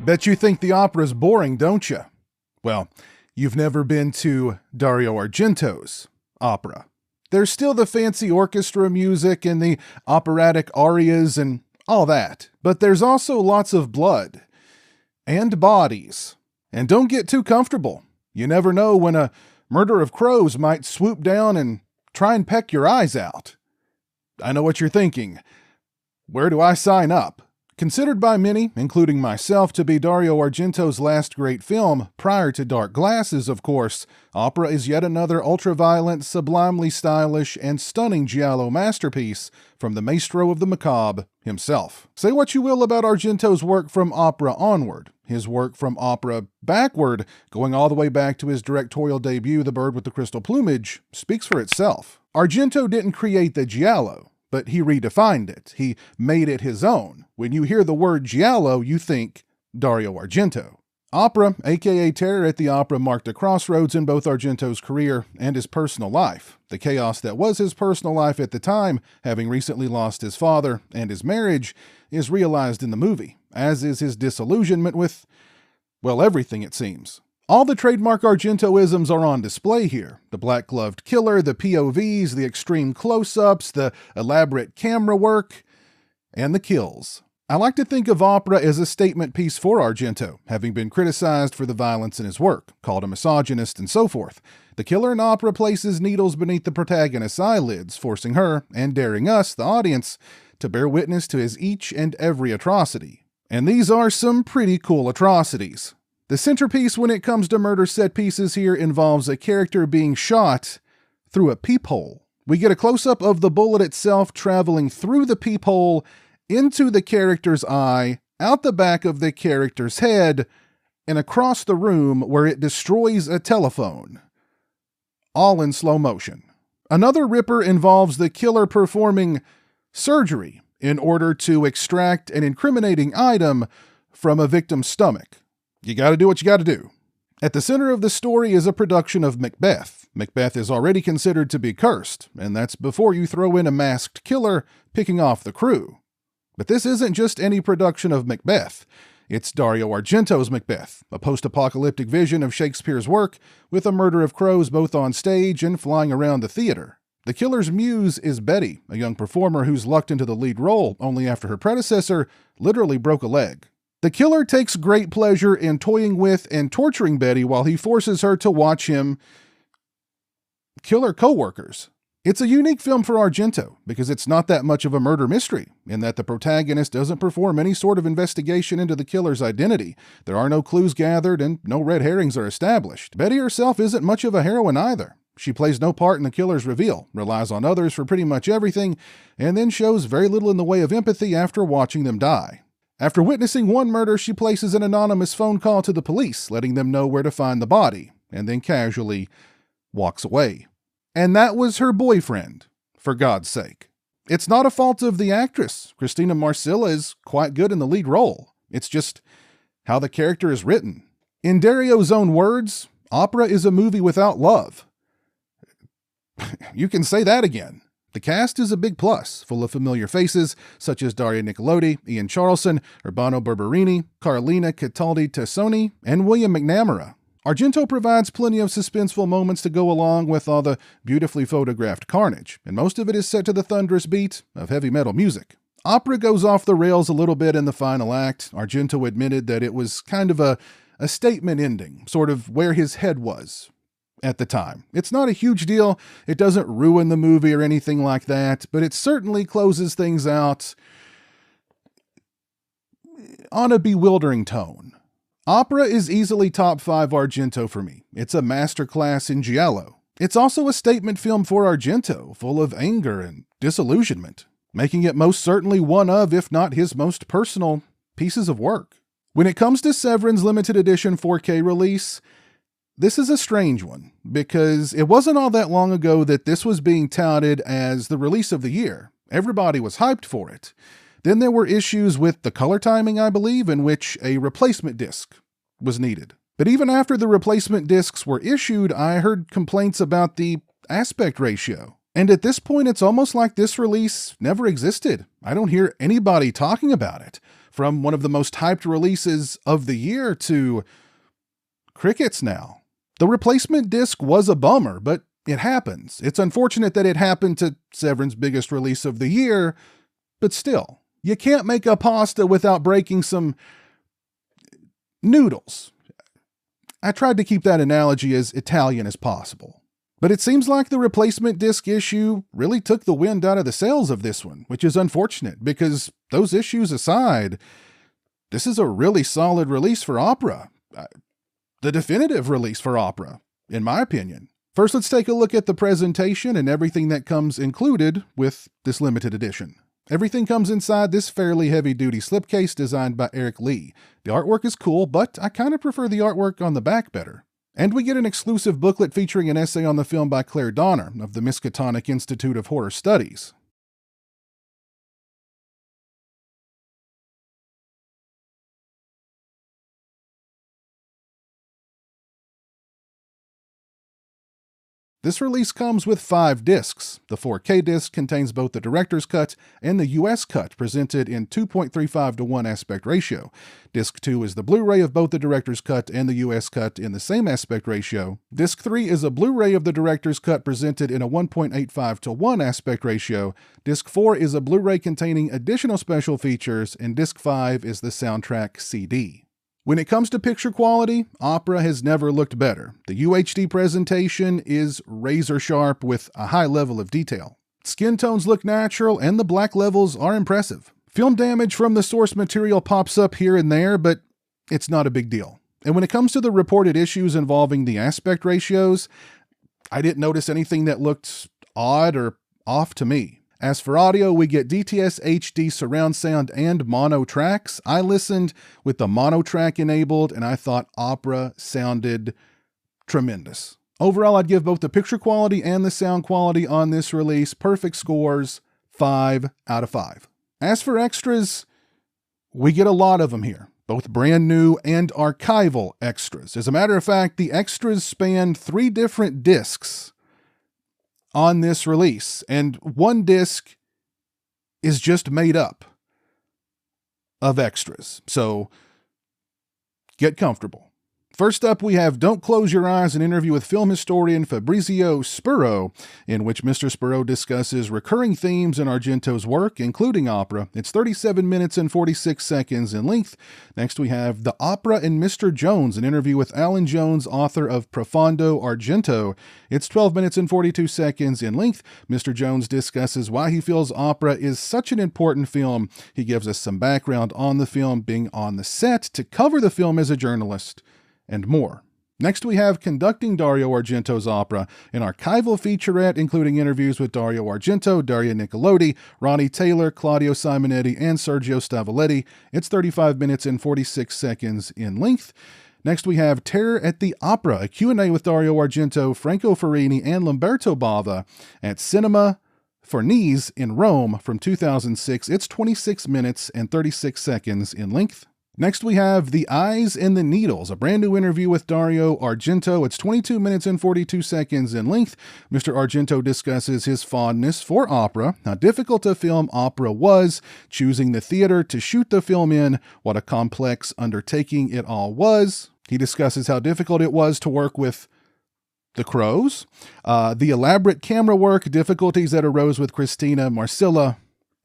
Bet you think the opera's boring, don't you? Well, you've never been to Dario Argento's opera. There's still the fancy orchestra music and the operatic arias and all that. But there's also lots of blood and bodies. And don't get too comfortable. You never know when a murder of crows might swoop down and try and peck your eyes out. I know what you're thinking. Where do I sign up? Considered by many, including myself, to be Dario Argento's last great film, prior to Dark Glasses, of course, Opera is yet another ultra-violent, sublimely stylish, and stunning giallo masterpiece from the maestro of the macabre himself. Say what you will about Argento's work from Opera onward. His work from Opera backward, going all the way back to his directorial debut, The Bird with the Crystal Plumage, speaks for itself. Argento didn't create the giallo, but he redefined it. He made it his own. When you hear the word giallo, you think Dario Argento. Opera, aka Terror at the Opera, marked a crossroads in both Argento's career and his personal life. The chaos that was his personal life at the time, having recently lost his father and his marriage, is realized in the movie, as is his disillusionment with, well, everything it seems. All the trademark Argentoisms are on display here. The black-gloved killer, the POVs, the extreme close-ups, the elaborate camera work, and the kills. I like to think of Opera as a statement piece for Argento, having been criticized for the violence in his work, called a misogynist, and so forth. The killer in Opera places needles beneath the protagonist's eyelids, forcing her, and daring us, the audience, to bear witness to his each and every atrocity. And these are some pretty cool atrocities. The centerpiece when it comes to murder set pieces here involves a character being shot through a peephole. We get a close-up of the bullet itself traveling through the peephole into the character's eye, out the back of the character's head, and across the room where it destroys a telephone. All in slow motion. Another ripper involves the killer performing surgery in order to extract an incriminating item from a victim's stomach. You gotta do what you gotta do. At the center of the story is a production of Macbeth. Macbeth is already considered to be cursed, and that's before you throw in a masked killer picking off the crew. But this isn't just any production of Macbeth. It's Dario Argento's Macbeth, a post-apocalyptic vision of Shakespeare's work with a murder of crows both on stage and flying around the theater. The killer's muse is Betty, a young performer who's lucked into the lead role only after her predecessor literally broke a leg. The killer takes great pleasure in toying with and torturing Betty while he forces her to watch him kill her co-workers. It's a unique film for Argento because it's not that much of a murder mystery in that the protagonist doesn't perform any sort of investigation into the killer's identity. There are no clues gathered and no red herrings are established. Betty herself isn't much of a heroine either. She plays no part in the killer's reveal, relies on others for pretty much everything, and then shows very little in the way of empathy after watching them die. After witnessing one murder, she places an anonymous phone call to the police, letting them know where to find the body, and then casually walks away. And that was her boyfriend, for God's sake. It's not a fault of the actress. Christina Marcilla is quite good in the lead role. It's just how the character is written. In Dario's own words, Opera is a movie without love. You can say that again. The cast is a big plus, full of familiar faces such as Daria Nicolodi, Ian Charleson, Urbano Berberini, Carolina Cataldi Tassoni, and William McNamara. Argento provides plenty of suspenseful moments to go along with all the beautifully photographed carnage, and most of it is set to the thunderous beat of heavy metal music. Opera goes off the rails a little bit in the final act. Argento admitted that it was kind of a statement ending, sort of where his head was at the time. It's not a huge deal. It doesn't ruin the movie or anything like that, but it certainly closes things out on a bewildering tone. Opera is easily top 5 Argento for me. It's a masterclass in giallo. It's also a statement film for Argento, full of anger and disillusionment, making it most certainly one of, if not his most personal, pieces of work. When it comes to Severin's limited edition 4K release, this is a strange one, because it wasn't all that long ago that this was being touted as the release of the year. Everybody was hyped for it. Then there were issues with the color timing, I believe, in which a replacement disc was needed. But even after the replacement discs were issued, I heard complaints about the aspect ratio. And at this point, it's almost like this release never existed. I don't hear anybody talking about it. From one of the most hyped releases of the year to crickets now. The replacement disc was a bummer, but it happens. It's unfortunate that it happened to Severin's biggest release of the year, but still, you can't make a pasta without breaking some noodles. I tried to keep that analogy as Italian as possible. But it seems like the replacement disc issue really took the wind out of the sails of this one, which is unfortunate because those issues aside, this is a really solid release for opera. The definitive release for opera, in my opinion. First, let's take a look at the presentation and everything that comes included with this limited edition. Everything comes inside this fairly heavy-duty slipcase designed by Eric Lee. The artwork is cool, but I kind of prefer the artwork on the back better. And we get an exclusive booklet featuring an essay on the film by Claire Donner of the Miskatonic Institute of Horror Studies. This release comes with 5 discs. The 4K disc contains both the director's cut and the US cut, presented in 2.35:1 aspect ratio. Disc 2 is the Blu-ray of both the director's cut and the US cut in the same aspect ratio. Disc 3 is a Blu-ray of the director's cut presented in a 1.85:1 aspect ratio. Disc 4 is a Blu-ray containing additional special features, and Disc 5 is the soundtrack CD. When it comes to picture quality, opera has never looked better. The UHD presentation is razor sharp with a high level of detail. Skin tones look natural and the black levels are impressive. Film damage from the source material pops up here and there, but it's not a big deal. And when it comes to the reported issues involving the aspect ratios, I didn't notice anything that looked odd or off to me. As for audio, we get DTS HD surround sound and mono tracks. I listened with the mono track enabled, and I thought opera sounded tremendous. Overall, I'd give both the picture quality and the sound quality on this release perfect scores, 5 out of 5. As for extras, we get a lot of them here, both brand new and archival extras. As a matter of fact, the extras span 3 different discs on this release, and one disc is just made up of extras. So get comfortable. First up, we have Don't Close Your Eyes, an interview with film historian Fabrizio Spuro, in which Mr. Spuro discusses recurring themes in Argento's work, including opera. It's 37 minutes and 46 seconds in length. Next, we have The Opera and Mr. Jones, an interview with Alan Jones, author of Profondo Argento. It's 12 minutes and 42 seconds in length. Mr. Jones discusses why he feels opera is such an important film. He gives us some background on the film, being on the set to cover the film as a journalist, and more. Next, we have Conducting Dario Argento's Opera, an archival featurette including interviews with Dario Argento, Daria Nicolodi, Ronnie Taylor, Claudio Simonetti, and Sergio Stavoletti. It's 35 minutes and 46 seconds in length. Next, we have Terror at the Opera, a Q&A with Dario Argento, Franco Ferrini, and Lamberto Bava at Cinema Fornese in Rome from 2006. It's 26 minutes and 36 seconds in length. Next, we have The Eyes and the Needles, a brand new interview with Dario Argento. It's 22 minutes and 42 seconds in length. Mr. Argento discusses his fondness for opera, how difficult to film opera was, choosing the theater to shoot the film in, what a complex undertaking it all was. He discusses how difficult it was to work with the Crows, the elaborate camera work, difficulties that arose with Christina Marcilla,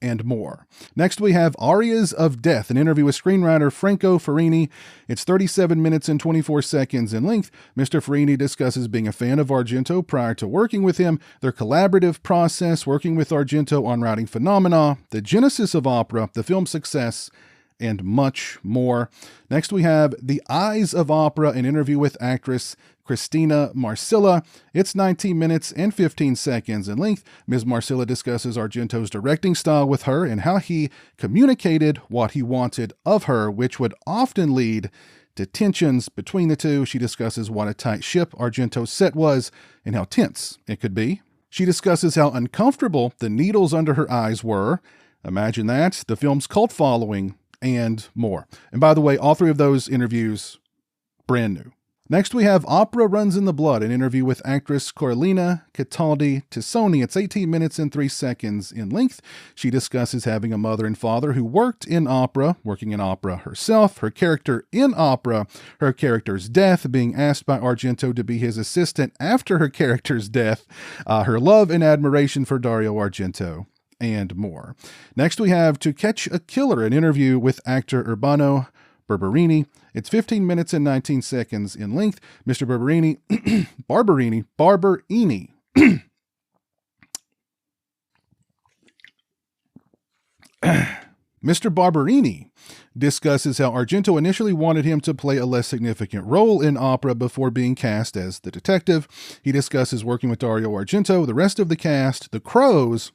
and more. Next, we have Arias of Death, an interview with screenwriter Franco Ferrini. It's 37 minutes and 24 seconds in length. Mr. Ferrini discusses being a fan of Argento prior to working with him, their collaborative process working with Argento on writing Phenomena, the genesis of opera, the film's success, and much more. Next, we have The Eyes of Opera, an interview with actress Christina Marcilla. It's 19 minutes and 15 seconds in length. Ms. Marcilla discusses Argento's directing style with her and how he communicated what he wanted of her, which would often lead to tensions between the two. She discusses what a tight ship Argento's set was and how tense it could be. She discusses how uncomfortable the needles under her eyes were. Imagine that, the film's cult following, and more. And by the way, all 3 of those interviews, brand new. Next, we have Opera Runs in the Blood, an interview with actress Coralina Cataldi Tissoni. It's 18 minutes and 3 seconds in length. She discusses having a mother and father who working in opera herself, her character in opera, her character's death, being asked by Argento to be his assistant after her character's death, her love and admiration for Dario Argento, and more. Next, we have To Catch a Killer, an interview with actor Urbano Barberini. It's 15 minutes and 19 seconds in length. Mr. Barberini, Mr. Barberini discusses how Argento initially wanted him to play a less significant role in opera before being cast as the detective. He discusses working with Dario Argento, the rest of the cast, the Crows,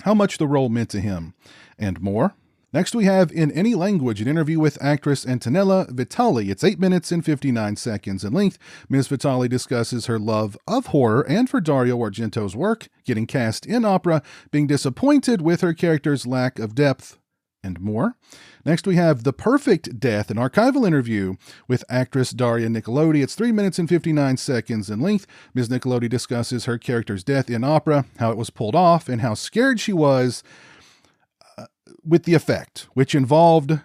how much the role meant to him, and more. Next, we have In Any Language, an interview with actress Antonella Vitali. It's 8 minutes and 59 seconds in length. Ms. Vitali discusses her love of horror and for Dario Argento's work, getting cast in opera, being disappointed with her character's lack of depth, and more. Next, we have The Perfect Death, an archival interview with actress Daria Nicolodi. It's 3 minutes and 59 seconds in length. Ms. Nicolodi discusses her character's death in opera, how it was pulled off, and how scared she was with the effect, which involved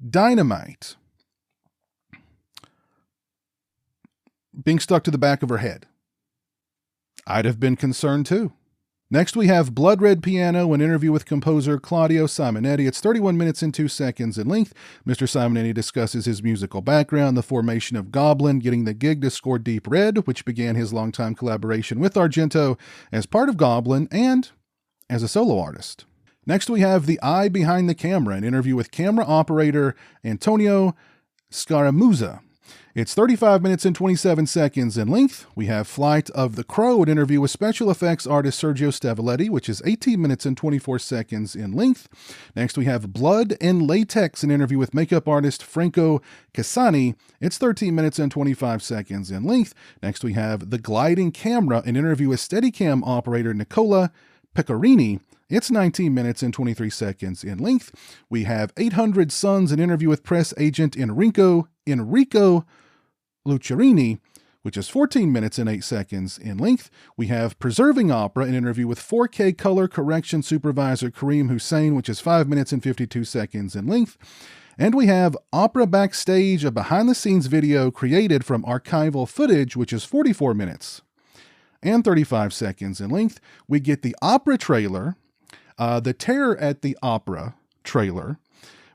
dynamite being stuck to the back of her head. I'd have been concerned too. Next, we have Blood Red Piano, an interview with composer Claudio Simonetti. It's 31 minutes and 2 seconds in length. Mr. Simonetti discusses his musical background, the formation of Goblin, getting the gig to score Deep Red, which began his longtime collaboration with Argento as part of Goblin and as a solo artist. Next, we have The Eye Behind the Camera, an interview with camera operator Antonio Scaramuzza. It's 35 minutes and 27 seconds in length. We have Flight of the Crow, an interview with special effects artist Sergio Stavoletti, which is 18 minutes and 24 seconds in length. Next, we have Blood and Latex, an interview with makeup artist Franco Casani. It's 13 minutes and 25 seconds in length. Next, we have The Gliding Camera, an interview with Steadicam operator Nicola Pecorini. It's 19 minutes and 23 seconds in length. We have 800 Suns, an interview with press agent Enrico Lucerini, which is 14 minutes and 8 seconds in length. We have Preserving Opera, an interview with 4K color correction supervisor Kareem Hussein, which is 5 minutes and 52 seconds in length. And we have Opera Backstage, a behind-the-scenes video created from archival footage, which is 44 minutes and 35 seconds in length. We get the opera trailer, the Terror at the Opera trailer.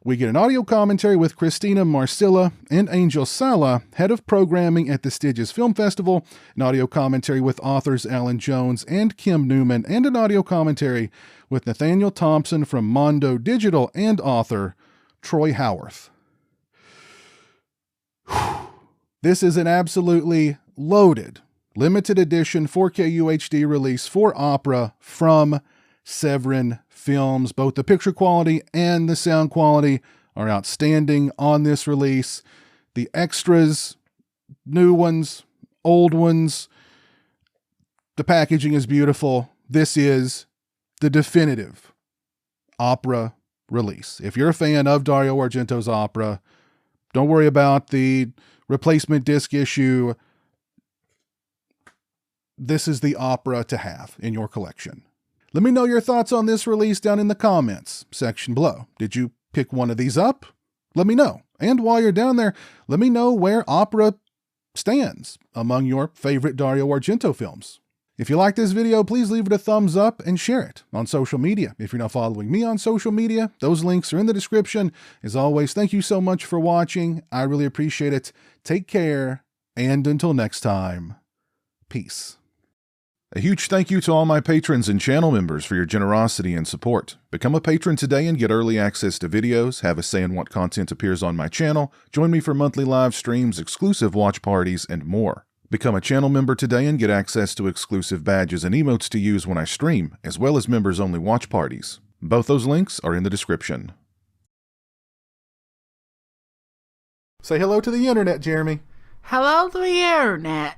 We get an audio commentary with Christina Marcilla and Angel Sala, head of programming at the Stygius Film Festival, an audio commentary with authors Alan Jones and Kim Newman, and an audio commentary with Nathaniel Thompson from Mondo Digital and author Troy Howarth. This is an absolutely loaded, limited edition 4K UHD release for opera from Severin Films. Both the picture quality and the sound quality are outstanding on this release. The extras, new ones, old ones, the packaging is beautiful. This is the definitive opera release. If you're a fan of Dario Argento's opera, don't worry about the replacement disc issue. This is the opera to have in your collection. Let me know your thoughts on this release down in the comments section below. Did you pick one of these up? Let me know. And while you're down there, let me know where opera stands among your favorite Dario Argento films. If you like this video, please leave it a thumbs up and share it on social media. If you're not following me on social media, those links are in the description. As always, thank you so much for watching. I really appreciate it. Take care, and until next time, peace. A huge thank you to all my patrons and channel members for your generosity and support. Become a patron today and get early access to videos, have a say in what content appears on my channel, join me for monthly live streams, exclusive watch parties, and more. Become a channel member today and get access to exclusive badges and emotes to use when I stream, as well as members-only watch parties. Both those links are in the description. Say hello to the internet, Jeremy. Hello to the internet.